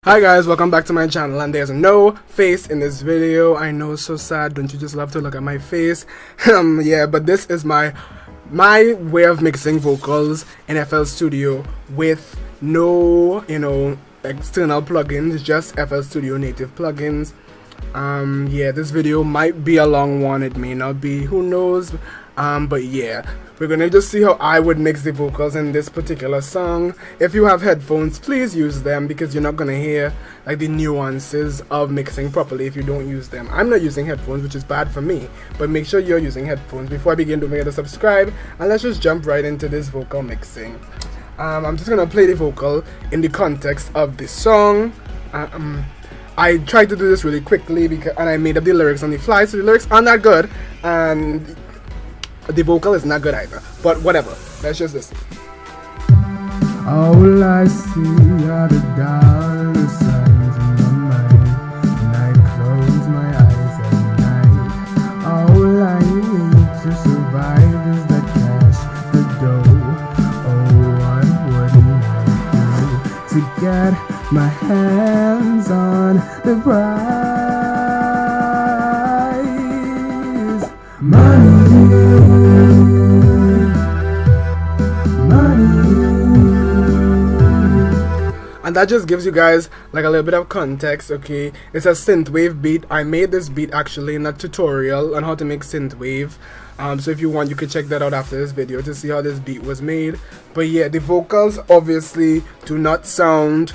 Hi guys, welcome back to my channel, and there's no face in this video. I know, so sad. Don't you just love to look at my face? Yeah, but this is my way of mixing vocals in FL Studio with no, external plugins, just FL Studio native plugins. Yeah, this video might be a long one, it may not be, who knows. But yeah, we're gonna just see how I would mix the vocals in this particular song. If you have headphones, please use them, because you're not gonna hear like the nuances of mixing properly if you don't use them. I'm not using headphones, which is bad for me, but make sure you're using headphones. Before I begin, don't forget to subscribe, and let's just jump right into this vocal mixing. I'm just gonna play the vocal in the context of the song. I tried to do this really quickly and I made up the lyrics on the fly, so the lyrics aren't that good, and the vocal is not good either, but whatever, let's just listen. All I see are the dollar signs in my mind when I close my eyes at night. All I need to survive is the cash, the dough. Oh, what wouldn't I do to get my hands on the prize? Money. And that just gives you guys like a little bit of context. Okay, it's a synthwave beat. I made this beat actually in a tutorial on how to make synthwave. So if you want, you can check that out after this video to see how this beat was made. But yeah, the vocals obviously do not sound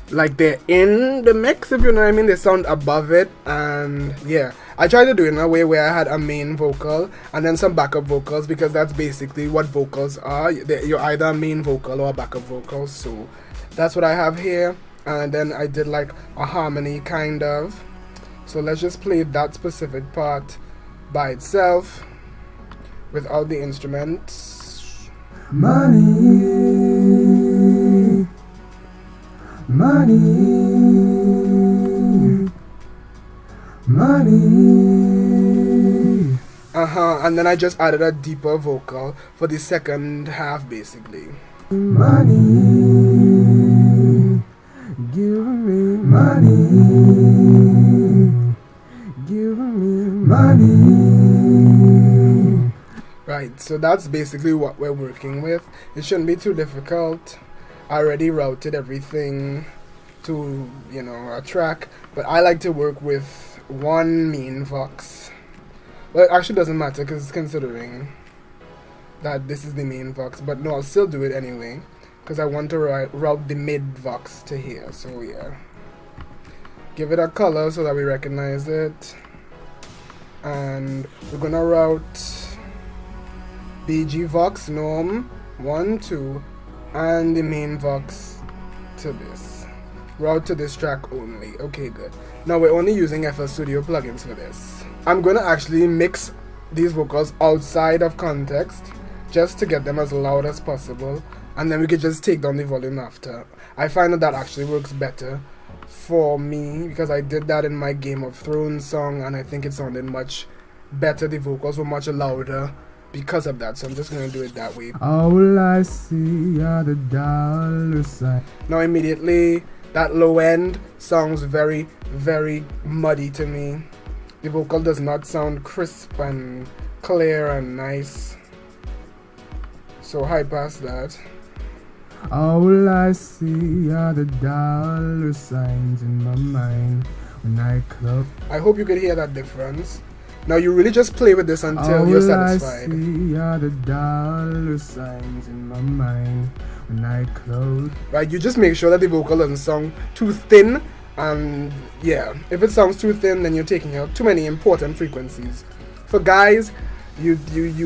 like they're in the mix, if you know what I mean. They sound above it, and yeah, I tried to do it in a way where I had a main vocal and then some backup vocals, because that's basically what vocals are. You're either a main vocal or a backup vocal, so that's what I have here. And then I did like a harmony kind of, so let's just play that specific part by itself without the instruments. Money, money, money. And then I just added a deeper vocal for the second half, basically. Money, give me money, give me money. Right, so that's basically what we're working with. It shouldn't be too difficult. I already routed everything to, a track, but I like to work with one main vox. Well, it actually doesn't matter, because considering that this is the main vox, but no, I'll still do it anyway, because I want to route the mid vox to here. So yeah, give it a color so that we recognize it, and we're gonna route BG vox norm 1 2 and the main vox to this. Route to this track only. Okay, good. Now we're only using FL Studio plugins for this. I'm gonna actually mix these vocals outside of context just to get them as loud as possible, and then we could just take down the volume after. I find that actually works better for me, because I did that in my Game of Thrones song and I think it sounded much better. The vocals were much louder because of that, so I'm just gonna do it that way. All I see are the dollar signs. Now immediately that low end sounds very, very muddy to me. The vocal does not sound crisp and clear and nice, so high past that. All I see are the dollar signs in my mind when I close. I hope you could hear that difference. Now you really just play with this until you're satisfied. All I see are the dollar signs in my mind when I close. Right, you just make sure that the vocal doesn't sound too thin, and yeah, if it sounds too thin, then you're taking out too many important frequencies. For guys, you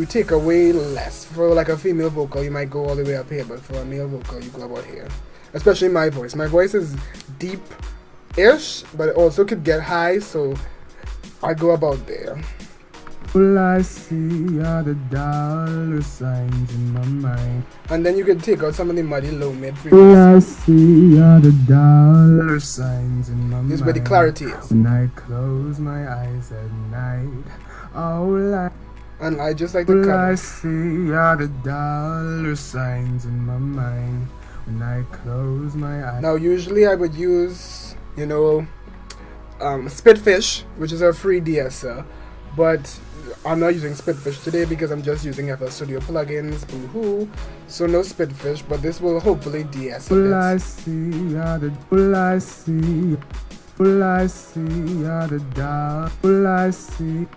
take away less. For like a female vocal, you might go all the way up here, but for a male vocal, you go about here. Especially my voice. My voice is deep-ish, but it also could get high, so I go about there. All I see are the dollar signs in my mind. And then you can take out some of the muddy low mid All frequencies. I see are the dollar signs in my mind. This is where the clarity is. When I close my eyes at night. And I just like to All I cover. see are the dollar signs in my mind when I close my eyes. Now usually I would use you know, Spitfish, which is a free de-esser, but I'm not using Spitfish today because I'm just using FL Studio plugins, boo-hoo, so no Spitfish, but this will hopefully de-ess All it. I see are the, all I see are the dark. All I see,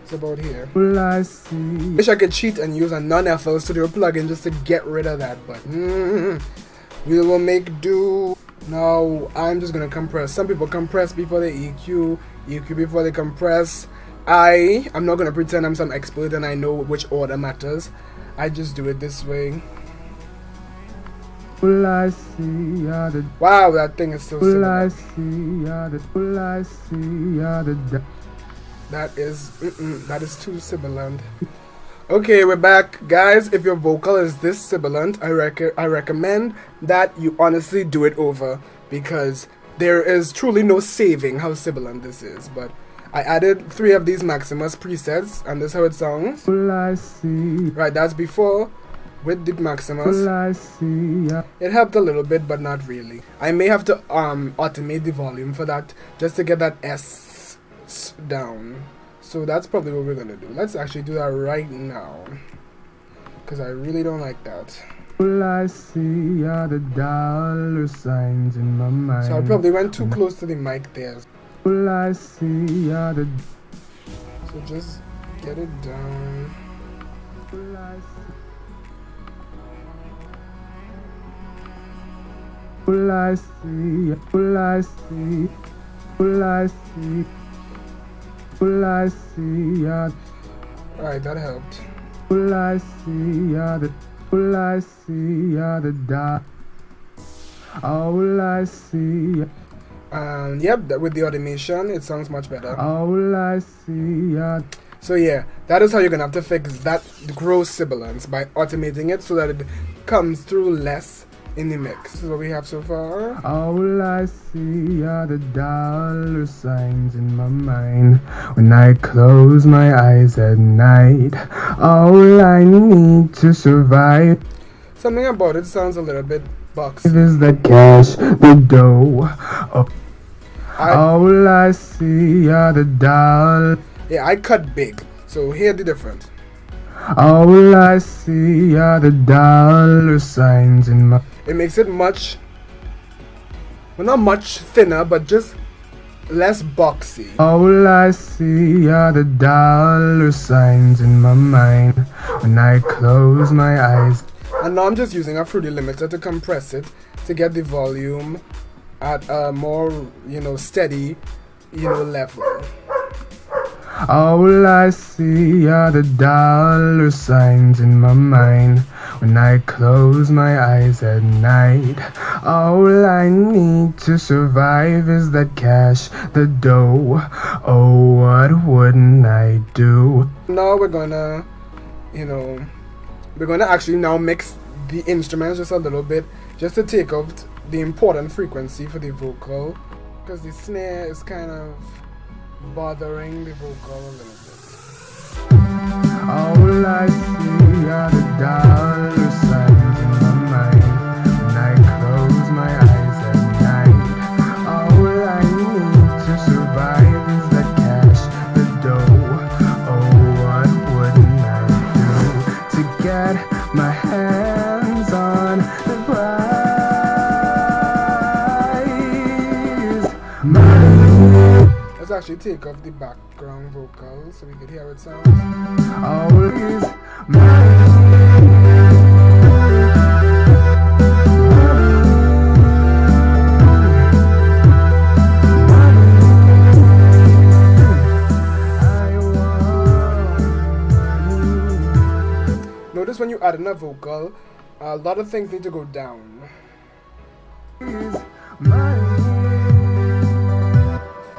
It's about here. all I see. Wish I could cheat and use a non-FL Studio plugin just to get rid of that, but we will make do. Now I'm just gonna compress. Some people compress before they EQ before they compress. I'm not gonna pretend I'm some expert and I know which order matters. I just do it this way. All I see are the, Wow, that thing is so all I similar. see are the, all I see are the dark. That is too sibilant. Okay, we're back, guys. If your vocal is this sibilant, I recommend that you honestly do it over, because there is truly no saving how sibilant this is. But I added 3 of these Maximus presets, and this is how it sounds. All I see, Right, that's before with the Maximus. all I see are, It helped a little bit, but not really. I may have to automate the volume for that, just to get that S down. So that's probably what we're gonna do. Let's actually do that right now, because I really don't like that. all I see are the dollar signs in my mind. So I probably went too close to the mic there. All I see are the, So just get it down. all I see, all I see, all I see, all I see, all I see are, Alright, that helped. all I see are the, all I see are the dark. All I see, Yep, with the automation, it sounds much better. all I see are, So yeah, that is how you're gonna have to fix that gross sibilance, by automating it so that it comes through less in the mix. This is what we have so far. all I see are the dollar signs in my mind. When I close my eyes at night, all I need to survive Something about it sounds a little bit boxy. is the cash, the dough. Oh, I, all I see are the dollar. yeah, I cut big, so hear the difference. All I see are the dollar signs in my. It makes it much, well, not much thinner, but just less boxy. All I see are the dollar signs in my mind. When I close my eyes. And now I'm just using a Fruity limiter to compress it, to get the volume at a more, steady, level. All I see are the dollar signs in my mind. When I close my eyes at night, all I need to survive is that cash, the dough. Oh, what wouldn't I do? Now we're gonna, actually now mix the instruments just a little bit, just to take out the important frequency for the vocal, because the snare is kind of bothering the vocal a little bit. All I see are the dollar signs in my mind. When I close my eyes at night, all I need to survive is the cash, the dough. Oh, what wouldn't I do to get my hands on the prize? Money. Let's actually take off the background vocals so we can hear how it sounds. Always Notice when you add in a vocal, a lot of things need to go down.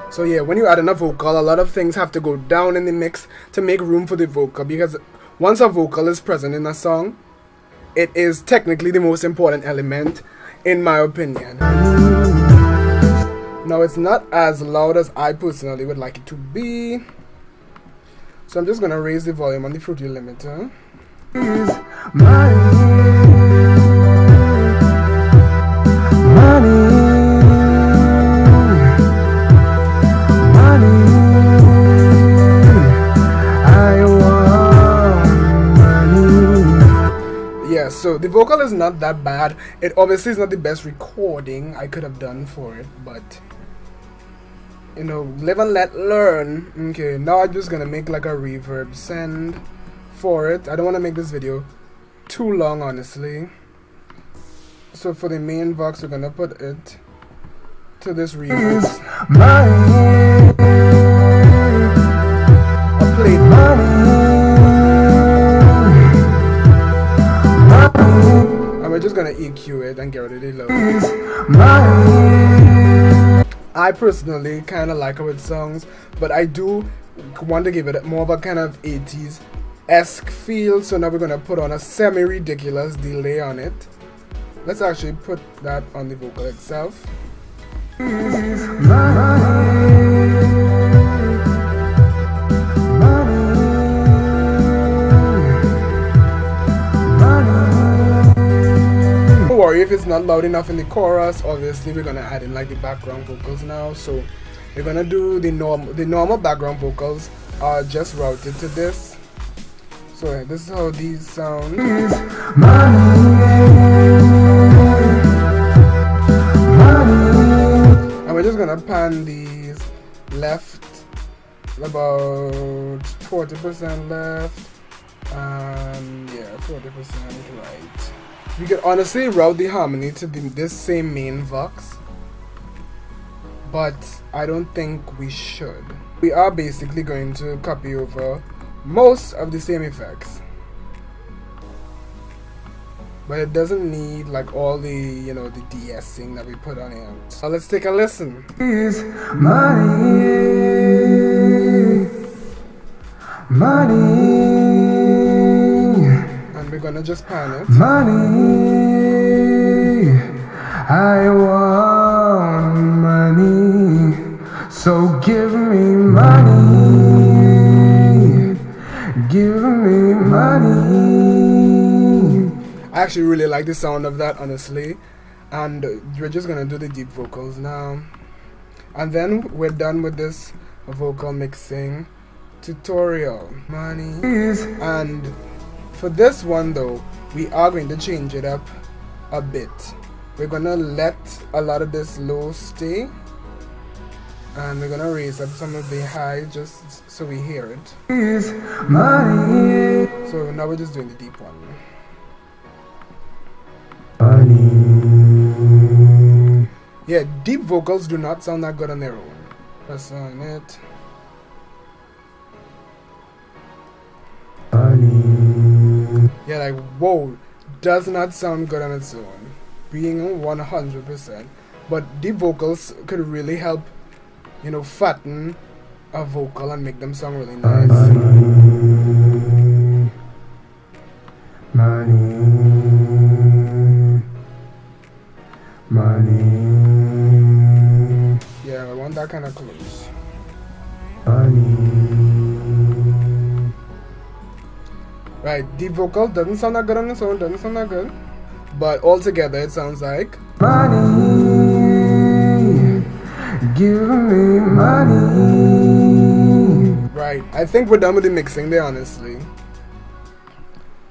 So yeah, when you add in a vocal, a lot of things have to go down in the mix to make room for the vocal, because once a vocal is present in a song, it is technically the most important element, in my opinion. Now it's not as loud as I personally would like it to be, so I'm just gonna raise the volume on the Fruity limiter. the vocal is not that bad. It obviously is not the best recording I could have done for it, but you know, live and let learn. Okay, now I'm just gonna make like a reverb send for it. I don't want to make this video too long, honestly. So for the main vox, we're gonna put it to this reverb. I played and we're just gonna EQ it and get rid of the low. I personally kind of like how it sounds, but I do want to give it more of a kind of 80s-esque feel. So now we're gonna put on a semi-ridiculous delay on it. Let's actually put that on the vocal itself. Don't worry if it's not loud enough in the chorus. Obviously we're gonna add in like the background vocals now, so we're gonna do the normal background vocals are just routed to this. So this is how these sound. And we're just gonna pan these left about 40% left and yeah, 40% right. We could honestly route the harmony to this same main vox, but I don't think we should. We are basically going to copy over most of the same effects, but it doesn't need like all the, you know, the de-essing that we put on it. So let's take a listen. Money. And we're gonna just pan it. Money, I want money, so give me money, give me money. I actually really like the sound of that, honestly, and we're just gonna do the deep vocals now, and then we're done with this vocal mixing tutorial. Money. And for this one though, we are going to change it up a bit. We're gonna let a lot of this low stay, and we're gonna raise up some of the high just so we hear it. Money. So now we're just doing the deep one. Money. Yeah, deep vocals do not sound that good on their own. Press on it. Yeah, like whoa, does not sound good on its own, being 100%. But deep vocals could really help, you know, fatten a vocal and make them sound really nice. Money. Yeah, I want that kind of close. Right, deep vocal doesn't sound that good on its own, doesn't sound that good. But altogether it sounds like money, give me money. Right, I think we're done with the mixing there, honestly.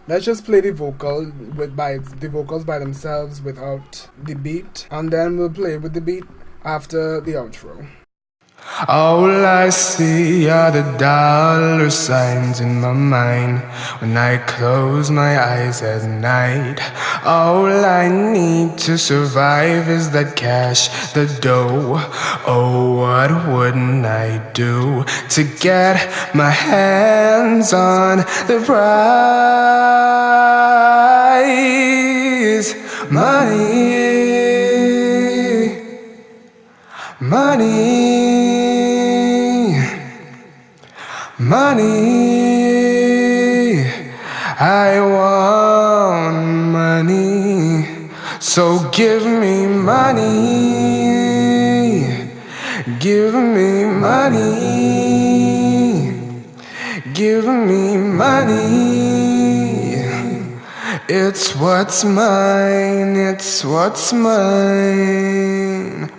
Let's just play the vocal the vocals by themselves without the beat, and then we'll play with the beat after the outro. All I see are the dollar signs in my mind when I close my eyes at night. All I need to survive is that cash, the dough. Oh, what wouldn't I do to get my hands on the prize? Money, I want money, so give me money, give me money, give me money. It's what's mine, it's what's mine.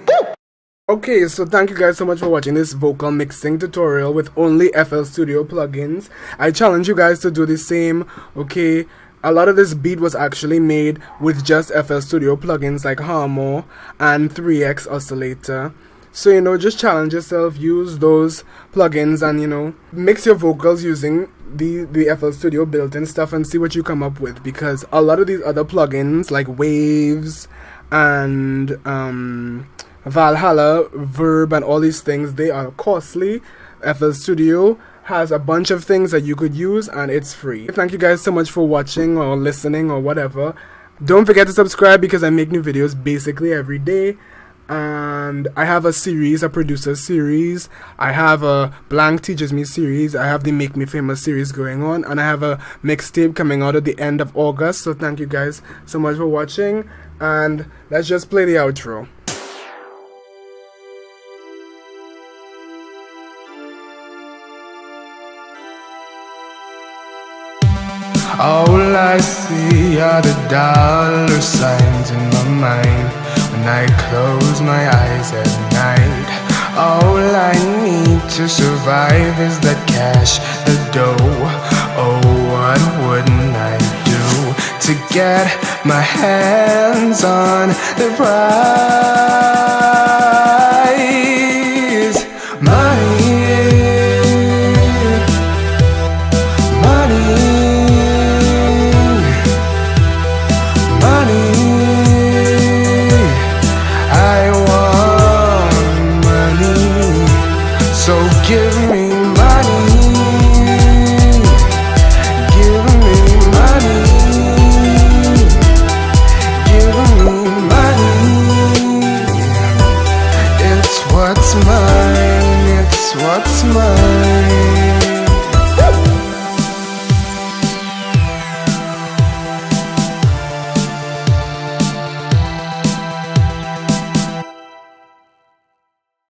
Okay, so thank you guys so much for watching this vocal mixing tutorial with only FL Studio plugins. I challenge you guys to do the same, okay? a lot of this beat was actually made with just FL Studio plugins like Harmor and 3X Oscillator. So, you know, just challenge yourself, use those plugins and, you know, mix your vocals using the FL Studio built-in stuff and see what you come up with, because a lot of these other plugins like Waves and Valhalla, Verb and all these things, they are costly. FL Studio has a bunch of things that you could use and it's free. Thank you guys so much for watching or listening or whatever. Don't forget to subscribe because I make new videos basically every day. And I have a series, a producer series. I have a Blank Teaches Me series. I have the Make Me Famous series going on. And I have a mixtape coming out at the end of August. So thank you guys so much for watching. And let's just play the outro. All I see are the dollar signs in my mind when I close my eyes at night. All I need to survive is the cash, the dough. Oh, what wouldn't I do to get my hands on the prize? Money. So give me money, give me money, give me money. It's what's mine, it's what's mine.